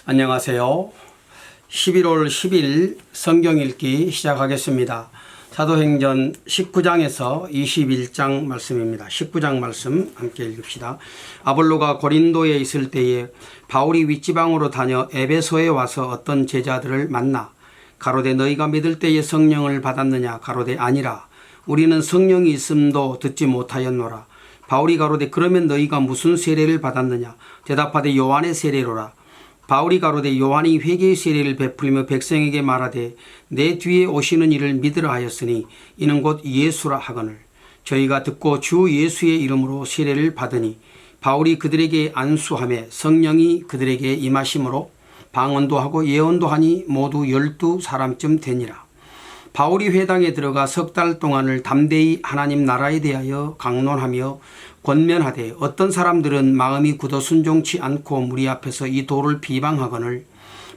안녕하세요. 11월 10일 성경 읽기 시작하겠습니다. 사도행전 19장에서 21장 말씀입니다. 19장 말씀 함께 읽읍시다. 아볼로가 고린도에 있을 때에 바울이 윗지방으로 다녀 에베소에 와서 어떤 제자들을 만나 가로되 너희가 믿을 때에 성령을 받았느냐? 가로되 아니라 우리는 성령이 있음도 듣지 못하였노라. 바울이 가로되 그러면 너희가 무슨 세례를 받았느냐? 대답하되 요한의 세례로라. 바울이 가로되 요한이 회개의 세례를 베풀며 백성에게 말하되 내 뒤에 오시는 이를 믿으라 하였으니 이는 곧 예수라 하거늘 저희가 듣고 주 예수의 이름으로 세례를 받으니 바울이 그들에게 안수하며 성령이 그들에게 임하심으로 방언도 하고 예언도 하니 모두 12사람쯤 되니라. 바울이 회당에 들어가 석 달 동안을 담대히 하나님 나라에 대하여 강론하며 권면하되 어떤 사람들은 마음이 굳어 순종치 않고 무리 앞에서 이 도를 비방하거늘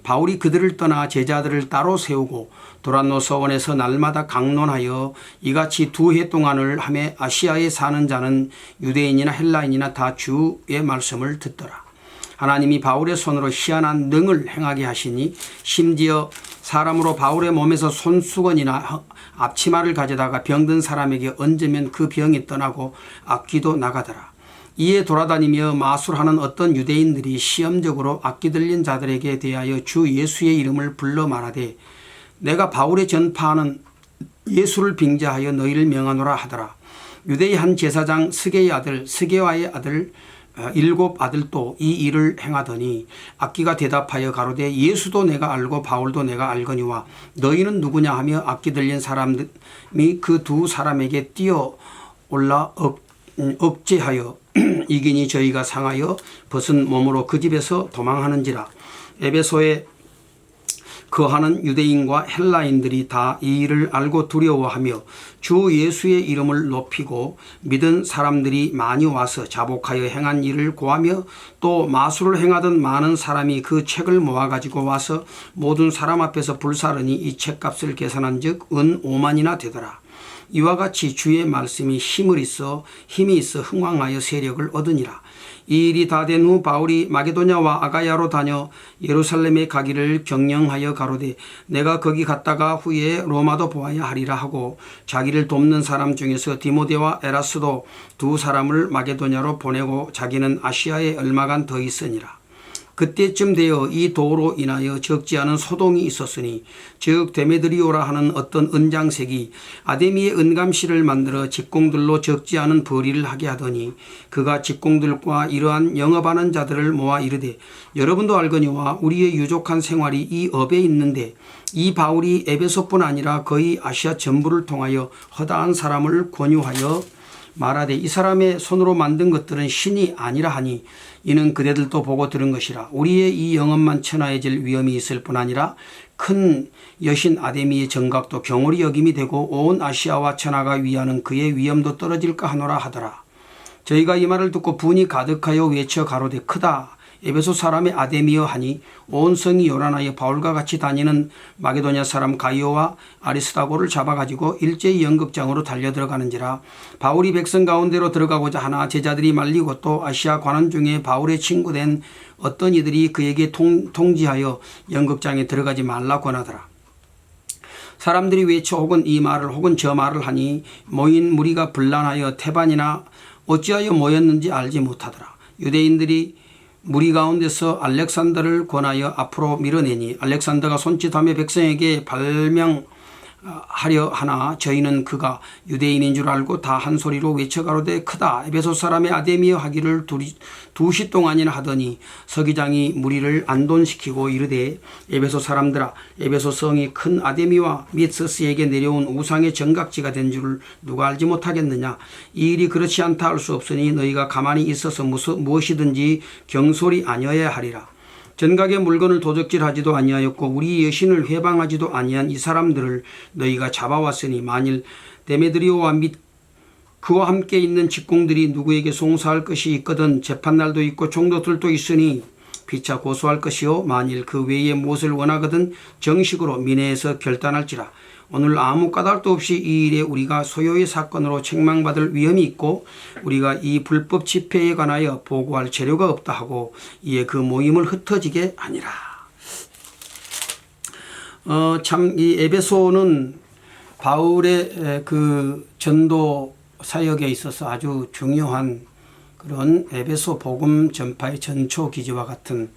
바울이 그들을 떠나 제자들을 따로 세우고 도란노 서원에서 날마다 강론하여 이같이 2해 동안을 하며 아시아에 사는 자는 유대인이나 헬라인이나 다 주의 말씀을 듣더라. 하나님이 바울의 손으로 희한한 능을 행하게 하시니 심지어 사람으로 바울의 몸에서 손수건이나 앞치마를 가져다가 병든 사람에게 얹으면 그 병이 떠나고 악귀도 나가더라. 이에 돌아다니며 마술하는 어떤 유대인들이 시험적으로 악귀 들린 자들에게 대하여 주 예수의 이름을 불러 말하되 내가 바울의 전파하는 예수를 빙자하여 너희를 명하노라 하더라. 유대의 한 제사장 스게의 아들 스게와의 아들 7 아들도 이 일을 행하더니 악귀가 대답하여 가로되 예수도 내가 알고 바울도 내가 알거니와 너희는 누구냐 하며 악귀 들린 사람이 그 2사람에게 뛰어올라 억제하여 이기니 저희가 상하여 벗은 몸으로 그 집에서 도망하는지라. 에베소에 거하는 유대인과 헬라인들이 다 이 일을 알고 두려워하며 주 예수의 이름을 높이고 믿은 사람들이 많이 와서 자복하여 행한 일을 고하며 또 마술을 행하던 많은 사람이 그 책을 모아가지고 와서 모든 사람 앞에서 불사르니 이 책값을 계산한 즉 은 5만이나 되더라. 이와 같이 주의 말씀이 힘이 있어 흥왕하여 세력을 얻으니라. 이 일이 다 된 후 바울이 마게도냐와 아가야로 다녀 예루살렘에 가기를 경영하여 가로되 내가 거기 갔다가 후에 로마도 보아야 하리라 하고 자기를 돕는 사람 중에서 디모데와 에라스도 2사람을 마게도냐로 보내고 자기는 아시아에 얼마간 더 있으니라. 그때쯤 되어 이 도로 인하여 적지 않은 소동이 있었으니 즉 데메드리오라 하는 어떤 은장색이 아데미의 은감실을 만들어 직공들로 적지 않은 벌이를 하게 하더니 그가 직공들과 이러한 영업하는 자들을 모아 이르되 여러분도 알거니와 우리의 유족한 생활이 이 업에 있는데 이 바울이 에베소뿐 아니라 거의 아시아 전부를 통하여 허다한 사람을 권유하여 말하되 이 사람의 손으로 만든 것들은 신이 아니라 하니 이는 그대들도 보고 들은 것이라. 우리의 이 영업만 천하해질 위험이 있을 뿐 아니라 큰 여신 아데미의 정각도 경홀히 여김이 되고 온 아시아와 천하가 위하는 그의 위엄도 떨어질까 하노라 하더라. 저희가 이 말을 듣고 분이 가득하여 외쳐 가로되 크다. 에베소 사람의 아데미여 하니 온 성이 요란하여 바울과 같이 다니는 마게도냐 사람 가이오와 아리스다고를 잡아가지고 일제히 연극장으로 달려들어가는지라. 바울이 백성 가운데로 들어가고자 하나 제자들이 말리고 또 아시아 관원 중에 바울의 친구된 어떤 이들이 그에게 통지하여 연극장에 들어가지 말라 권하더라. 사람들이 외쳐 혹은 이 말을 혹은 저 말을 하니 모인 무리가 분란하여 태반이나 어찌하여 모였는지 알지 못하더라. 유대인들이 무리 가운데서 알렉산더를 권하여 앞으로 밀어내니 알렉산더가 손짓하며 백성에게 발명하려 하나 저희는 그가 유대인인 줄 알고 다 한 소리로 외쳐 가로되 크다. 에베소 사람의 아데미여 하기를 2시 동안이나 하더니 서기장이 무리를 안돈시키고 이르되 에베소 사람들아 에베소 성이 큰 아데미와 및 스스에게 내려온 우상의 정각지가 된 줄 누가 알지 못하겠느냐. 이 일이 그렇지 않다 할 수 없으니 너희가 가만히 있어서 무엇이든지 경솔이 아니어야 하리라. 전각의 물건을 도적질하지도 아니하였고 우리 여신을 회방하지도 아니한 이 사람들을 너희가 잡아왔으니 만일 데메드리오와 및 그와 함께 있는 직공들이 누구에게 송사할 것이 있거든 재판날도 있고 총독들도 있으니 피차 고소할 것이요 만일 그 외에 무엇을 원하거든 정식으로 민회에서 결단할지라. 오늘 아무 까닭도 없이 이 일에 우리가 소요의 사건으로 책망받을 위험이 있고 우리가 이 불법 집회에 관하여 보고할 재료가 없다 하고 이에 그 모임을 흩어지게 하니라. 참 이 에베소는 바울의 그 전도 사역에 있어서 아주 중요한 그런 에베소 복음 전파의 전초 기지와 같은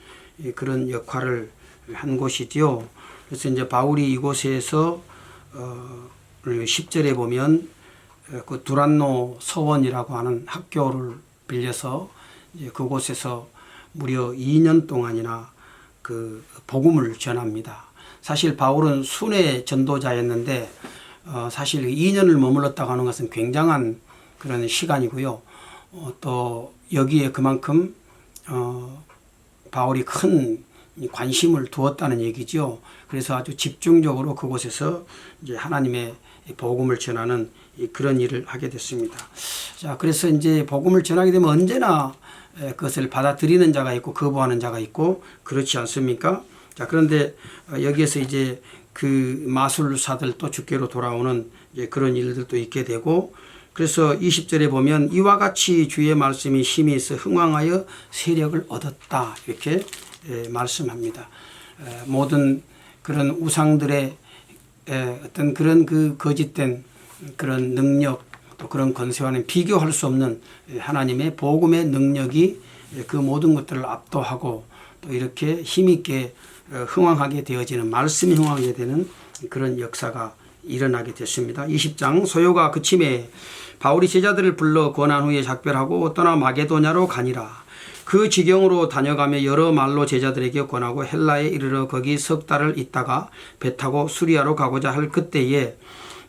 그런 역할을 한 곳이지요. 그래서 이제 바울이 이곳에서 10절에 보면 그 두란노 서원이라고 하는 학교를 빌려서 이제 그곳에서 무려 2년 동안이나 그 복음을 전합니다. 사실 바울은 순회 전도자였는데 사실 2년을 머물렀다고 하는 것은 굉장한 그런 시간이고요. 또 여기에 그만큼 바울이 큰 관심을 두었다는 얘기죠. 그래서 아주 집중적으로 그곳에서 이제 하나님의 복음을 전하는 그런 일을 하게 됐습니다. 자, 그래서 이제 복음을 전하게 되면 언제나 그것을 받아들이는 자가 있고 거부하는 자가 있고 그렇지 않습니까? 자, 그런데 여기에서 이제 그 마술사들 또 주께로 돌아오는 이제 그런 일들도 있게 되고, 그래서 20절에 보면 이와 같이 주의 말씀이 힘이 있어 흥왕하여 세력을 얻었다 이렇게 말씀합니다. 모든 그런 우상들의 어떤 그런 그 거짓된 그런 능력 또 그런 권세와는 비교할 수 없는 하나님의 복음의 능력이 그 모든 것들을 압도하고 또 이렇게 힘있게 흥왕하게 되어지는, 말씀이 흥왕하게 되는 그런 역사가 일어나게 됐습니다. 20장 소요가 그침에 바울이 제자들을 불러 권한 후에 작별하고 떠나 마게도냐로 가니라. 그 지경으로 다녀가며 여러 말로 제자들에게 권하고 헬라에 이르러 거기 석 달을 있다가 배 타고 수리아로 가고자 할 그때에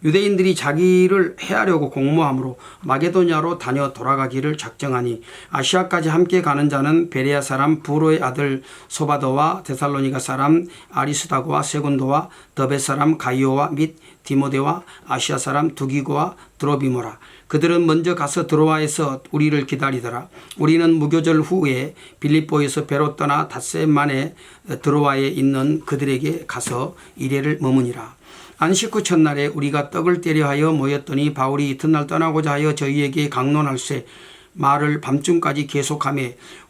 유대인들이 자기를 해하려고 공모함으로 마게도냐로 다녀 돌아가기를 작정하니 아시아까지 함께 가는 자는 베레아 사람 부로의 아들 소바도와 데살로니가 사람 아리스다고와 세군도와 더베 사람 가이오와 및 디모데와 아시아 사람 두기고와 드로비모라. 그들은 먼저 가서 드로아에서 우리를 기다리더라. 우리는 무교절 후에 빌립보에서 배로 떠나 닷새 만에 드로아에 있는 그들에게 가서 이레를 머무니라. 안식 후 첫날에 우리가 떡을 떼려 하여 모였더니 바울이 이튿날 떠나고자 하여 저희에게 강론할세 말을 밤중까지 계속하며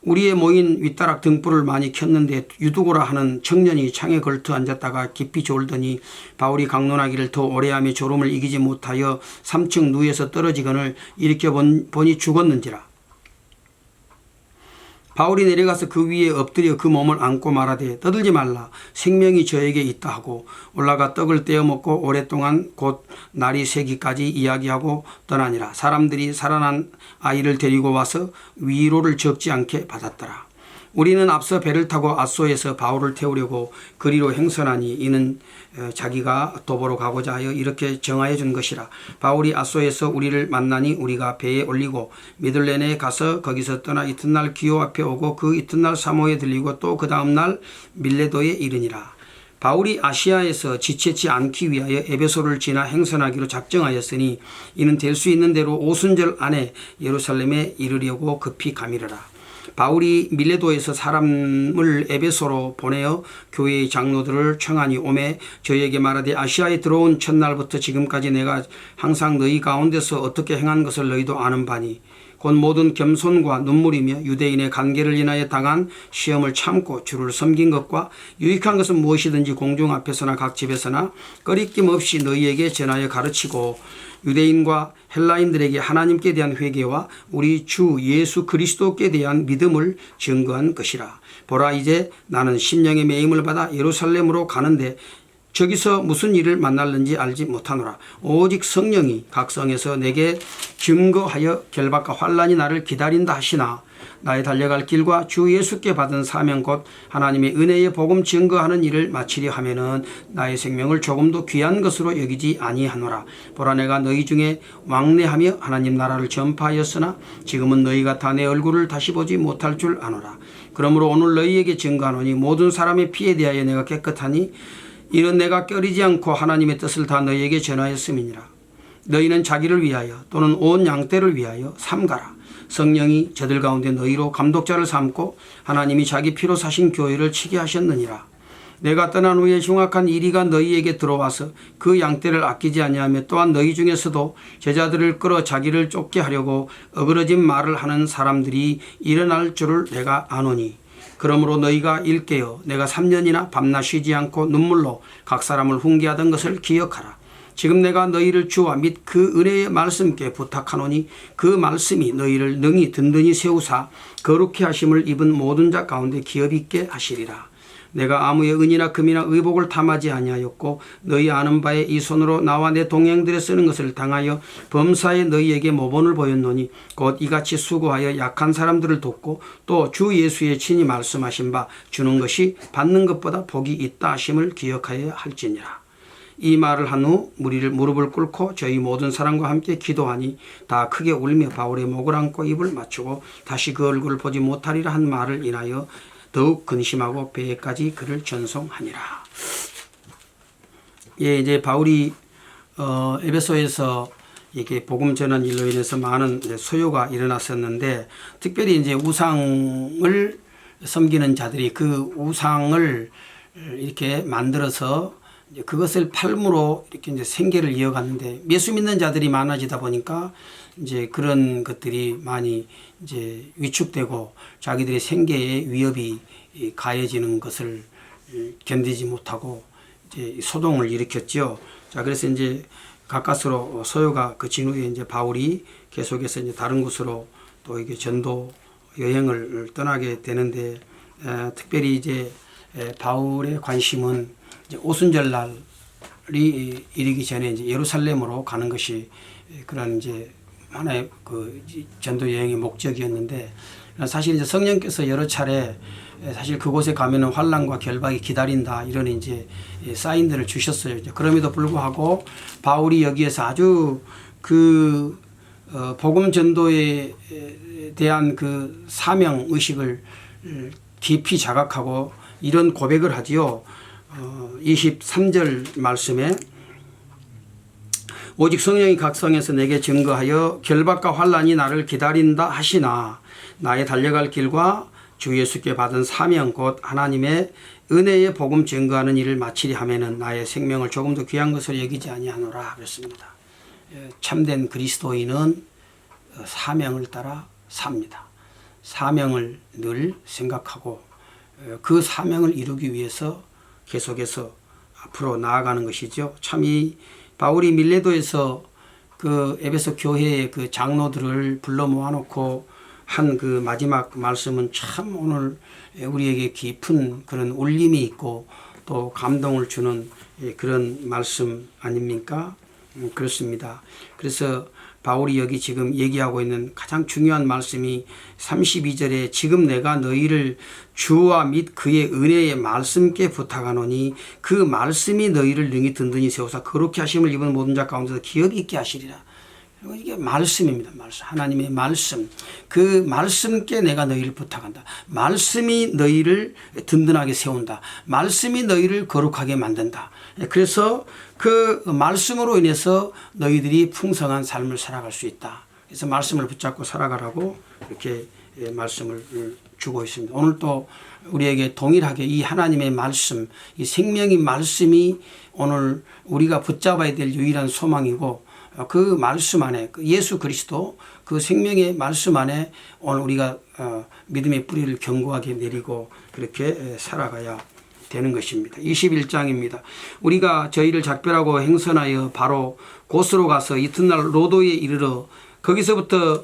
우리의 모인 윗다락 등불을 많이 켰는데 유두고라 하는 청년이 창에 걸터 앉았다가 깊이 졸더니 바울이 강론하기를 더 오래하며 졸음을 이기지 못하여 3층 누에서 떨어지거늘 일으켜 보니 죽었는지라. 바울이 내려가서 그 위에 엎드려 그 몸을 안고 말하되 떠들지 말라 생명이 저에게 있다 하고 올라가 떡을 떼어 먹고 오랫동안 곧 날이 새기까지 이야기하고 떠나니라. 사람들이 살아난 아이를 데리고 와서 위로를 적지 않게 받았더라. 우리는 앞서 배를 타고 아소에서 바울을 태우려고 그리로 행선하니 이는 자기가 도보로 가고자 하여 이렇게 정하여 준 것이라. 바울이 아소에서 우리를 만나니 우리가 배에 올리고 미들레네에 가서 거기서 떠나 이튿날 기오 앞에 오고 그 이튿날 사모에 들리고 또 그 다음날 밀레도에 이르니라. 바울이 아시아에서 지체치 않기 위하여 에베소를 지나 행선하기로 작정하였으니 이는 될 수 있는 대로 오순절 안에 예루살렘에 이르려고 급히 가미르라. 바울이 밀레도에서 사람을 에베소로 보내어 교회의 장로들을 청하니 오매 저희에게 말하되 아시아에 들어온 첫날부터 지금까지 내가 항상 너희 가운데서 어떻게 행한 것을 너희도 아는 바니 곧 모든 겸손과 눈물이며 유대인의 관계를 인하여 당한 시험을 참고 주를 섬긴 것과 유익한 것은 무엇이든지 공중 앞에서나 각 집에서나 꺼리낌 없이 너희에게 전하여 가르치고 유대인과 헬라인들에게 하나님께 대한 회개와 우리 주 예수 그리스도께 대한 믿음을 증거한 것이라. 보라 이제 나는 심령의 매임을 받아 예루살렘으로 가는데 저기서 무슨 일을 만날는지 알지 못하노라. 오직 성령이 각성에서 내게 증거하여 결박과 환난이 나를 기다린다 하시나 나의 달려갈 길과 주 예수께 받은 사명 곧 하나님의 은혜의 복음 증거하는 일을 마치려 하면은 나의 생명을 조금도 귀한 것으로 여기지 아니하노라. 보라 내가 너희 중에 왕래하며 하나님 나라를 전파하였으나 지금은 너희가 다 내 얼굴을 다시 보지 못할 줄 아노라. 그러므로 오늘 너희에게 증거하노니 모든 사람의 피에 대하여 내가 깨끗하니 이는 내가 껴리지 않고 하나님의 뜻을 다 너희에게 전하였음이니라. 너희는 자기를 위하여 또는 온 양떼를 위하여 삼가라. 성령이 저들 가운데 너희로 감독자를 삼고 하나님이 자기 피로 사신 교회를 치게 하셨느니라. 내가 떠난 후에 흉악한 이리가 너희에게 들어와서 그 양떼를 아끼지 아니하며 또한 너희 중에서도 제자들을 끌어 자기를 쫓게 하려고 어그러진 말을 하는 사람들이 일어날 줄을 내가 아노니 그러므로 너희가 일깨어 내가 3년이나 밤낮 쉬지 않고 눈물로 각 사람을 훈계하던 것을 기억하라. 지금 내가 너희를 주와 및 그 은혜의 말씀께 부탁하노니 그 말씀이 너희를 능히 든든히 세우사 거룩히 하심을 입은 모든 자 가운데 기업 있게 하시리라. 내가 아무의 은이나 금이나 의복을 탐하지 아니하였고 너희 아는 바에 이 손으로 나와 내 동행들에 쓰는 것을 당하여 범사에 너희에게 모본을 보였노니 곧 이같이 수고하여 약한 사람들을 돕고 또 주 예수의 친히 말씀하신 바 주는 것이 받는 것보다 복이 있다 하심을 기억하여야 할지니라. 이 말을 한 후 무릎을 꿇고 저희 모든 사람과 함께 기도하니 다 크게 울며 바울의 목을 안고 입을 맞추고 다시 그 얼굴을 보지 못하리라 한 말을 인하여 더욱 근심하고 배에까지 그를 전송하니라. 예, 이제 바울이 에베소에서 이게 복음 전한 일로 인해서 많은 소요가 일어났었는데, 특별히 이제 우상을 섬기는 자들이 그 우상을 이렇게 만들어서 그것을 팔므로 이렇게 이제 생계를 이어갔는데, 예수 믿는 자들이 많아지다 보니까 이제 그런 것들이 많이 이제 위축되고 자기들의 생계에 위협이 가해지는 것을 견디지 못하고 이제 소동을 일으켰죠. 자, 그래서 이제 가까스로 소요가 그친 후에 이제 바울이 계속해서 이제 다른 곳으로 또 이게 전도 여행을 떠나게 되는데, 특별히 이제 바울의 관심은 이제 오순절날이 이르기 전에 이제 예루살렘으로 가는 것이 그런 이제 하나의 그 전도 여행의 목적이었는데, 사실 이제 성령께서 여러 차례 사실 그곳에 가면은 환난과 결박이 기다린다 이런 이제 사인들을 주셨어요. 이제 그럼에도 불구하고 바울이 여기에서 아주 그 복음 전도에 대한 그 사명 의식을 깊이 자각하고 이런 고백을 하지요. 23절 말씀에 오직 성령이 각성해서 내게 증거하여 결박과 환난이 나를 기다린다 하시나 나의 달려갈 길과 주 예수께 받은 사명 곧 하나님의 은혜의 복음 증거하는 일을 마치리 하면은 나의 생명을 조금도 귀한 것을 여기지 아니하노라 그랬습니다. 참된 그리스도인은 사명을 따라 삽니다. 사명을 늘 생각하고 그 사명을 이루기 위해서 계속해서 앞으로 나아가는 것이죠. 참 이 바울이 밀레도에서 그 에베소 교회의 그 장로들을 불러 모아놓고 한 그 마지막 말씀은 참 오늘 우리에게 깊은 그런 울림이 있고 또 감동을 주는 그런 말씀 아닙니까? 그렇습니다. 그래서 바울이 여기 지금 얘기하고 있는 가장 중요한 말씀이 32절에 지금 내가 너희를 주와 및 그의 은혜의 말씀께 부탁하노니 그 말씀이 너희를 능히 든든히 세우사 거룩히 하심을 입은 모든 자 가운데서 기업 있게 하시리라. 이게 말씀입니다. 말씀. 하나님의 말씀. 그 말씀께 내가 너희를 부탁한다. 말씀이 너희를 든든하게 세운다. 말씀이 너희를 거룩하게 만든다. 그래서 그 말씀으로 인해서 너희들이 풍성한 삶을 살아갈 수 있다. 그래서 말씀을 붙잡고 살아가라고 이렇게 말씀을 주고 있습니다. 오늘 또 우리에게 동일하게 이 하나님의 말씀, 이 생명의 말씀이 오늘 우리가 붙잡아야 될 유일한 소망이고, 그 말씀 안에 그 예수 그리스도 그 생명의 말씀 안에 오늘 우리가 믿음의 뿌리를 견고하게 내리고 그렇게 살아가야 되는 것입니다. 21장입니다. 우리가 저희를 작별하고 행선하여 바로 곳으로 가서 이튿날 로도에 이르러 거기서부터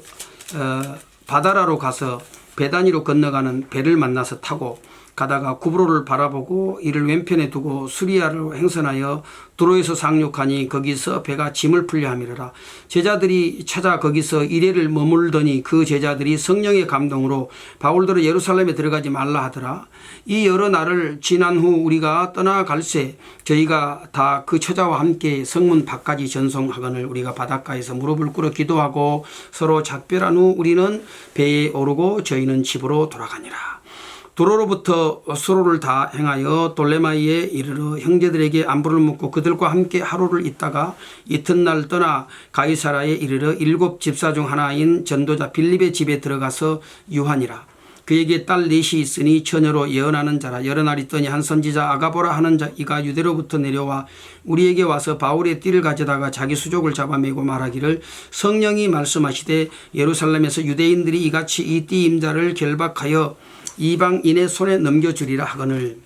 바다라로 가서 베다니로 건너가는 배를 만나서 타고 가다가 구브로를 바라보고 이를 왼편에 두고 수리아로 행선하여 두로에서 상륙하니 거기서 배가 짐을 풀려 함이라. 제자들이 찾아 거기서 이래를 머물더니 그 제자들이 성령의 감동으로 바울들을 예루살렘에 들어가지 말라 하더라. 이 여러 날을 지난 후 우리가 떠나갈새 저희가 다 그 처자와 함께 성문 밖까지 전송하거늘 우리가 바닷가에서 무릎을 꿇어 기도하고 서로 작별한 후 우리는 배에 오르고 저희는 집으로 돌아가니라. 두로로부터 수로를 다 행하여 돌레마이에 이르러 형제들에게 안부를 묻고 그들과 함께 하루를 있다가 이튿날 떠나 가이사라에 이르러 7 집사 중 하나인 전도자 빌립의 집에 들어가서 유하니라. 그에게 딸 넷이 있으니 처녀로 예언하는 자라. 여러 날 있더니 한 선지자 아가보라 하는 자가 유대로부터 내려와 우리에게 와서 바울의 띠를 가져다가 자기 수족을 잡아매고 말하기를 성령이 말씀하시되 예루살렘에서 유대인들이 이같이 이 띠 임자를 결박하여 이방인의 손에 넘겨주리라 하거늘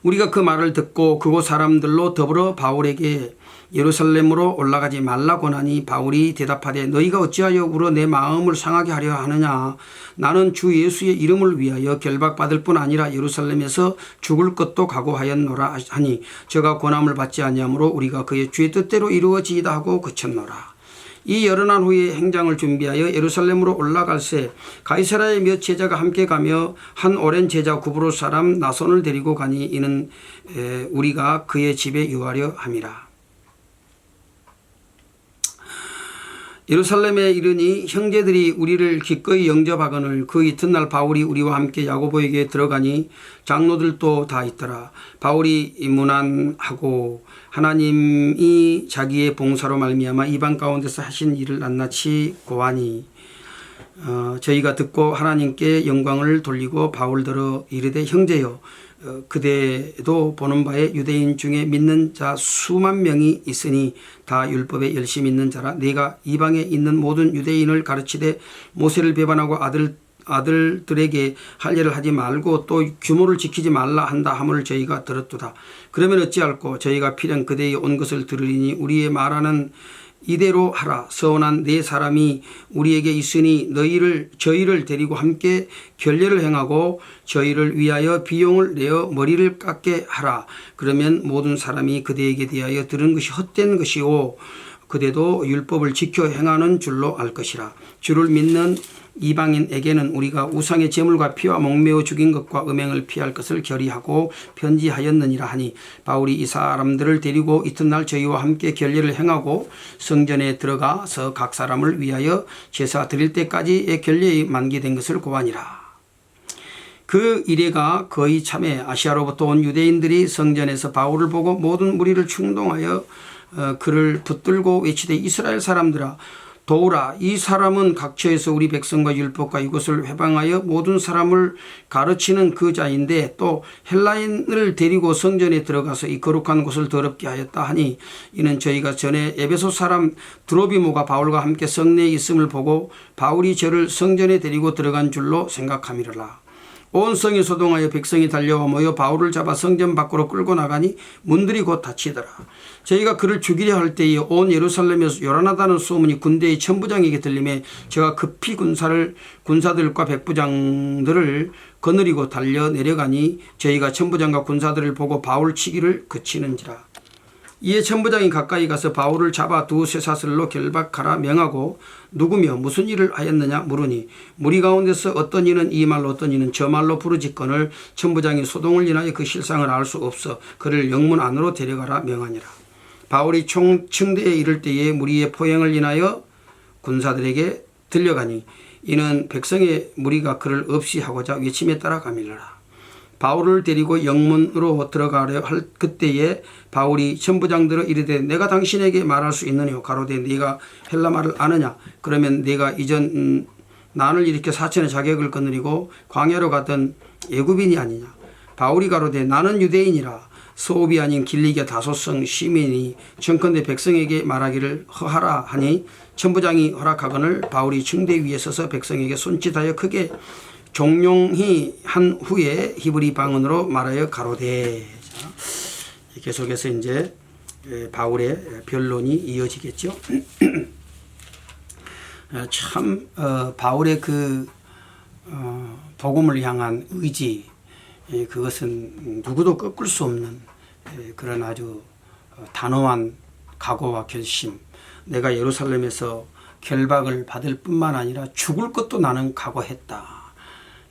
우리가 그 말을 듣고 그곳 사람들로 더불어 바울에게 예루살렘으로 올라가지 말라고 하니 바울이 대답하되 너희가 어찌하여 울어 내 마음을 상하게 하려 하느냐 나는 주 예수의 이름을 위하여 결박받을 뿐 아니라 예루살렘에서 죽을 것도 각오하였노라 하니 저가 권함을 받지 아니하므로 우리가 그의 주의 뜻대로 이루어지이다 하고 그쳤노라. 이 열흘한 후에 행장을 준비하여 예루살렘으로 올라갈새 가이사랴의 몇 제자가 함께 가며 한 오랜 제자 구브로 사람 나손을 데리고 가니 이는 우리가 그의 집에 유하려 함이라. 예루살렘에 이르니 형제들이 우리를 기꺼이 영접하거늘 그 이튿날 바울이 우리와 함께 야고보에게 들어가니 장로들도 다 있더라. 바울이 문안하고 하나님이 자기의 봉사로 말미암아 이방 가운데서 하신 일을 낱낱이 고하니 저희가 듣고 하나님께 영광을 돌리고 바울더러 이르되 형제여 그대도 보는 바에 유대인 중에 믿는 자 수만 명이 있으니 다 율법에 열심히 있는 자라 네가 이방에 있는 모든 유대인을 가르치되 모세를 배반하고 아들들에게 할 일을 하지 말고 또 규모를 지키지 말라 한다 함을 저희가 들었도다. 그러면 어찌할꼬 저희가 필연 그대의 온 것을 들으리니 우리의 말하는 이대로 하라. 서원한 네 사람이 우리에게 있으니 저희를 데리고 함께 결례를 행하고 저희를 위하여 비용을 내어 머리를 깎게 하라. 그러면 모든 사람이 그대에게 대하여 들은 것이 헛된 것이오 그대도 율법을 지켜 행하는 줄로 알 것이라. 주를 믿는 이방인에게는 우리가 우상의 제물과 피와 목매어 죽인 것과 음행을 피할 것을 결의하고 편지하였느니라 하니 바울이 이 사람들을 데리고 이튿날 저희와 함께 결례를 행하고 성전에 들어가서 각 사람을 위하여 제사 드릴 때까지의 결례에 만기된 것을 고하니라. 그 이래가 거의 참에 아시아로부터 온 유대인들이 성전에서 바울을 보고 모든 무리를 충동하여 그를 붙들고 외치되 이스라엘 사람들아 도우라. 이 사람은 각처에서 우리 백성과 율법과 이것을 회방하여 모든 사람을 가르치는 그 자인데 또 헬라인을 데리고 성전에 들어가서 이 거룩한 곳을 더럽게 하였다 하니 이는 저희가 전에 에베소 사람 드로비모가 바울과 함께 성내에 있음을 보고 바울이 저를 성전에 데리고 들어간 줄로 생각함이라. 온 성이 소동하여 백성이 달려와 모여 바울을 잡아 성전 밖으로 끌고 나가니 문들이 곧 닫히더라. 저희가 그를 죽이려 할 때에 온 예루살렘에서 요란하다는 소문이 군대의 천부장에게 들림에 저가 급히 군사들과 백부장들을 거느리고 달려 내려가니 저희가 천부장과 군사들을 보고 바울 치기를 그치는지라. 이에 천부장이 가까이 가서 바울을 잡아 두세 사슬로 결박하라 명하고 누구며 무슨 일을 하였느냐 물으니 무리 가운데서 어떤 이는 이 말로 어떤 이는 저 말로 부르짖거늘 천부장이 소동을 인하여 그 실상을 알 수 없어 그를 영문 안으로 데려가라 명하니라. 바울이 총층대에 이를 때에 무리의 포행을 인하여 군사들에게 들려가니 이는 백성의 무리가 그를 없이 하고자 외침에 따라 가밀러라. 바울을 데리고 영문으로 들어가려 할 그때에 바울이 천부장들어 이르되 내가 당신에게 말할 수 있느뇨 가로되 네가 헬라말을 아느냐 그러면 네가 이전 난을 일으켜 사천의 자격을 거느리고 광야로 가던 애굽인이 아니냐. 바울이 가로되 나는 유대인이라 소읍이 아닌 길리기아 다소성 시민이 청컨대 백성에게 말하기를 허하라 하니 천부장이 허락하거늘 바울이 층대 위에 서서 백성에게 손짓하여 크게 종용히 한 후에 히브리 방언으로 말하여 가로되. 계속해서 이제 바울의 변론이 이어지겠죠. 참 바울의 그 복음을 향한 의지 그것은 누구도 꺾을 수 없는 그런 아주 단호한 각오와 결심. 내가 예루살렘에서 결박을 받을 뿐만 아니라 죽을 것도 나는 각오했다.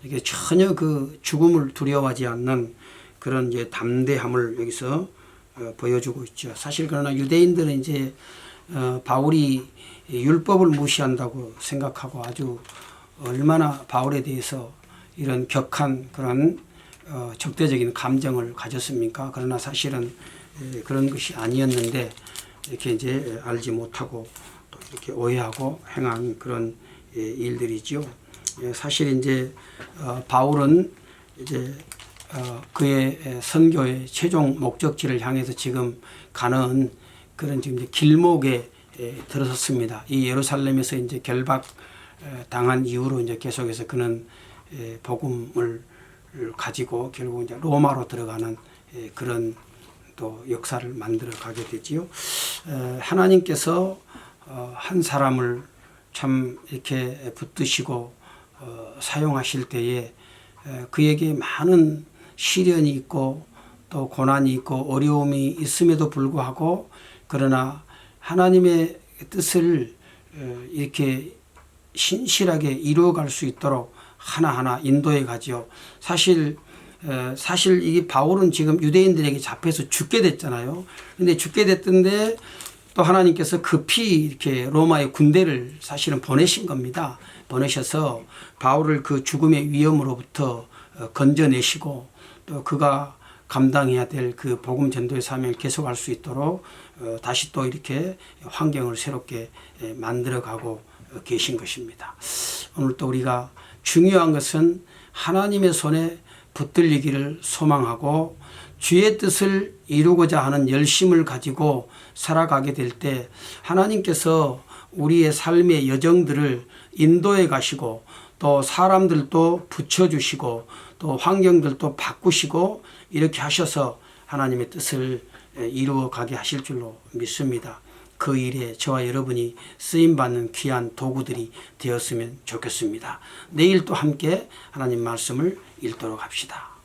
이게 전혀 그 죽음을 두려워하지 않는 그런 이제 담대함을 여기서 보여주고 있죠. 사실 그러나 유대인들은 이제 바울이 율법을 무시한다고 생각하고 아주 얼마나 바울에 대해서 이런 격한 그런 적대적인 감정을 가졌습니까? 그러나 사실은 그런 것이 아니었는데 이렇게 이제 알지 못하고 또 이렇게 오해하고 행한 그런 일들이죠. 사실 이제 바울은 이제 그의 선교의 최종 목적지를 향해서 지금 가는 그런 지금 이제 길목에 들어섰습니다. 이 예루살렘에서 이제 결박 당한 이후로 이제 계속해서 그는 복음을 가지고 결국 이제 로마로 들어가는 그런 또 역사를 만들어 가게 되지요. 하나님께서 한 사람을 참 이렇게 붙드시고 사용하실 때에 그에게 많은 시련이 있고 또 고난이 있고 어려움이 있음에도 불구하고 그러나 하나님의 뜻을 이렇게 신실하게 이루어갈 수 있도록 하나하나 인도해 가지요. 사실 이 바울은 지금 유대인들에게 잡혀서 죽게 됐잖아요. 근데 죽게 됐던데 또 하나님께서 급히 이렇게 로마의 군대를 사실은 보내신 겁니다. 보내셔서 바울을 그 죽음의 위험으로부터 건져내시고 또 그가 감당해야 될 그 복음 전도의 사명을 계속할 수 있도록 다시 또 이렇게 환경을 새롭게 만들어가고 계신 것입니다. 오늘 또 우리가 중요한 것은 하나님의 손에 붙들리기를 소망하고 주의 뜻을 이루고자 하는 열심을 가지고 살아가게 될 때 하나님께서 우리의 삶의 여정들을 인도해 가시고 또 사람들도 붙여주시고 또 환경들도 바꾸시고 이렇게 하셔서 하나님의 뜻을 이루어 가게 하실 줄로 믿습니다. 그 일에 저와 여러분이 쓰임받는 귀한 도구들이 되었으면 좋겠습니다. 내일 또 함께 하나님 말씀을 읽도록 합시다.